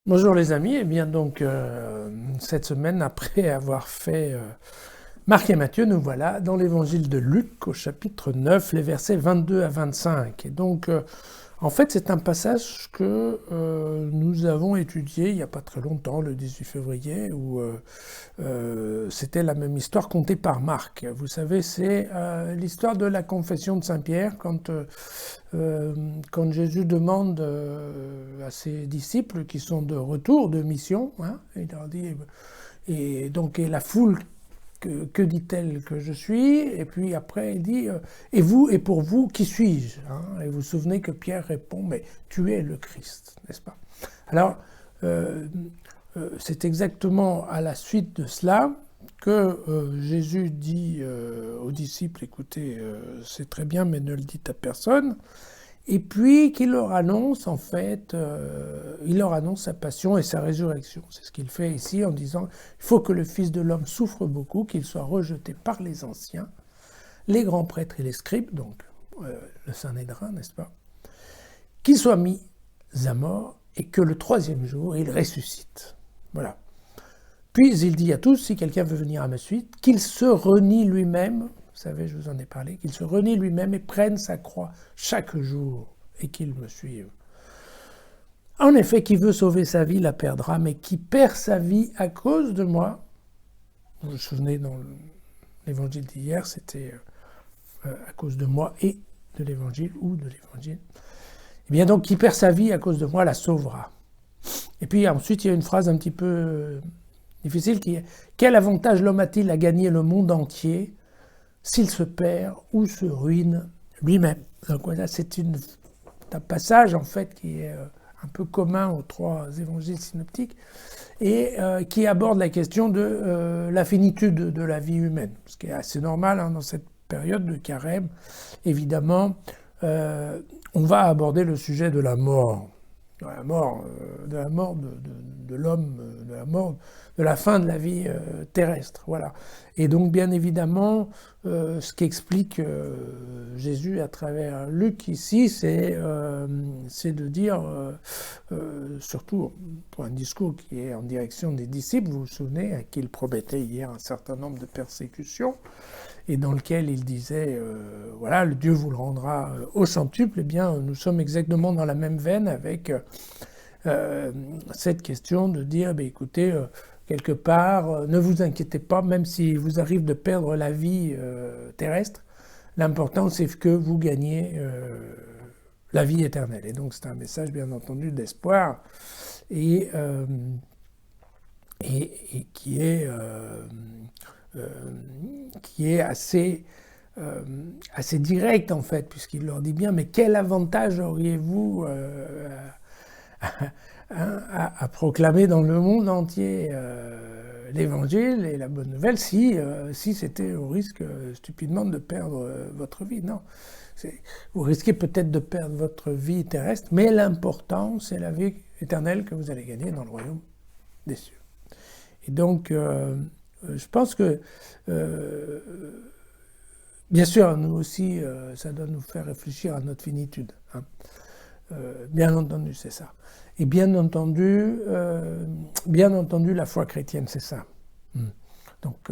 Bonjour les amis, et bien donc cette semaine, après avoir fait Marc et Matthieu, nous voilà dans l'évangile de Luc au chapitre 9, les versets 22 à 25. Et donc en fait c'est un passage que nous avons étudié il n'y a pas très longtemps, le 18 février, où c'était la même histoire contée par Marc. Vous savez, c'est l'histoire de la confession de Saint-Pierre quand Jésus demande à ses disciples qui sont de retour de mission, hein, il leur dit, et donc et la foule, que dit-elle que je suis? Et puis après il dit, et vous, et pour vous, qui suis-je, hein? Et vous vous souvenez que Pierre répond, mais tu es le Christ, n'est-ce pas? Alors, c'est exactement à la suite de cela que Jésus dit aux disciples, écoutez, c'est très bien, mais ne le dites à personne. Et puis qu'il leur annonce, en fait, il leur annonce sa passion et sa résurrection. C'est ce qu'il fait ici en disant, il faut que le Fils de l'homme souffre beaucoup, qu'il soit rejeté par les anciens, les grands prêtres et les scribes, donc le Sanhédrin, n'est-ce pas, qu'il soit mis à mort et que le troisième jour, il ressuscite. Voilà. Puis il dit à tous, si quelqu'un veut venir à ma suite, qu'il se renie lui-même, vous savez, je vous en ai parlé, qu'il se renie lui-même et prenne sa croix chaque jour et qu'il me suive. En effet, qui veut sauver sa vie la perdra, mais qui perd sa vie à cause de moi, vous vous souvenez dans l'évangile d'hier, c'était à cause de moi et de l'évangile, ou de l'évangile, et bien donc qui perd sa vie à cause de moi la sauvera. Et puis ensuite il y a une phrase un petit peu difficile qui est « Quel avantage l'homme a-t-il à gagner le monde entier s'il se perd ou se ruine lui-même » Donc voilà, c'est un passage en fait qui est un peu commun aux trois évangiles synoptiques et qui aborde la question de la finitude de la vie humaine, ce qui est assez normal hein, dans cette période de carême. Évidemment, on va aborder le sujet de la mort. De la mort de l'homme, de la mort, de la fin de la vie terrestre. Voilà. Et donc, bien évidemment, ce qu'explique Jésus à travers Luc ici, c'est de dire, surtout pour un discours qui est en direction des disciples, vous vous souvenez, à qui il promettait hier un certain nombre de persécutions, et dans lequel il disait, voilà, le Dieu vous le rendra au centuple, eh bien, nous sommes exactement dans la même veine avec cette question de dire, écoutez, quelque part, ne vous inquiétez pas, même si vous arrive de perdre la vie terrestre, l'important c'est que vous gagnez la vie éternelle. Et donc c'est un message, bien entendu, d'espoir et qui est assez direct en fait, puisqu'il leur dit bien, mais quel avantage auriez-vous à proclamer dans le monde entier l'évangile et la bonne nouvelle si c'était au risque stupidement de perdre votre vie? Non. Vous risquez peut-être de perdre votre vie terrestre, mais l'important, c'est la vie éternelle que vous allez gagner dans le royaume des cieux. Et donc, je pense que, bien sûr, nous aussi, ça doit nous faire réfléchir à notre finitude. Hein. Bien entendu, c'est ça. Et bien entendu, la foi chrétienne, c'est ça. Donc,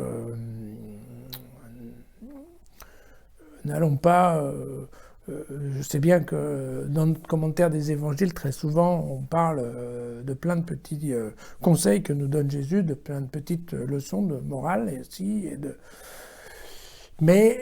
n'allons pas... je sais bien que dans le commentaire des évangiles, très souvent, on parle de plein de petits conseils que nous donne Jésus, de plein de petites leçons de morale et aussi. Mais,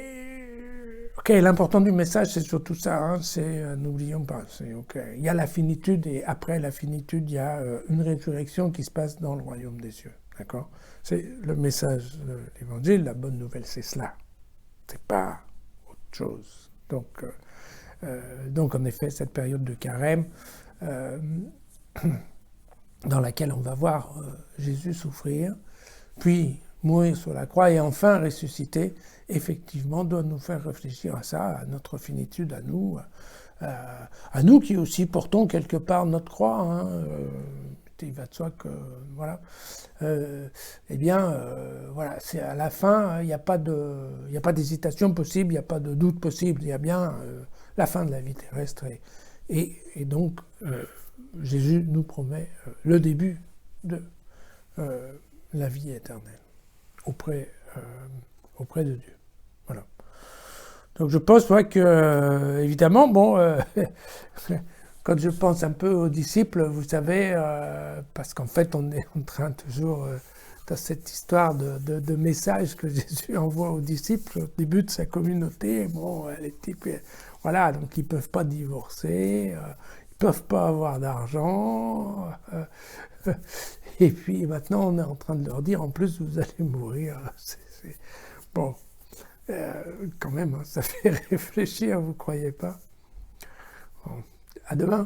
ok, l'important du message, c'est surtout ça, hein, c'est, n'oublions pas, c'est ok. Il y a la finitude et après la finitude, il y a une résurrection qui se passe dans le royaume des cieux, d'accord? C'est le message de l'évangile, la bonne nouvelle, c'est cela. C'est pas autre chose. Donc en effet, cette période de carême, dans laquelle on va voir Jésus souffrir, puis mourir sur la croix et enfin ressusciter, effectivement, doit nous faire réfléchir à ça, à notre finitude, à nous qui aussi portons quelque part notre croix. Hein, il va de soi que, voilà. Voilà, c'est à la fin, il n'y a pas d'hésitation possible, il n'y a pas de doute possible, il y a bien la fin de la vie terrestre. Et donc, Jésus nous promet le début de la vie éternelle auprès de Dieu. Voilà. Donc je pense que, évidemment, quand je pense un peu aux disciples, vous savez, parce qu'en fait on est en train toujours dans cette histoire de message que Jésus envoie aux disciples au début de sa communauté. Les types, voilà, donc ils ne peuvent pas divorcer, ils ne peuvent pas avoir d'argent. Et puis maintenant on est en train de leur dire, en plus vous allez mourir. Bon, quand même, ça fait réfléchir, vous ne croyez pas? Bon, à demain.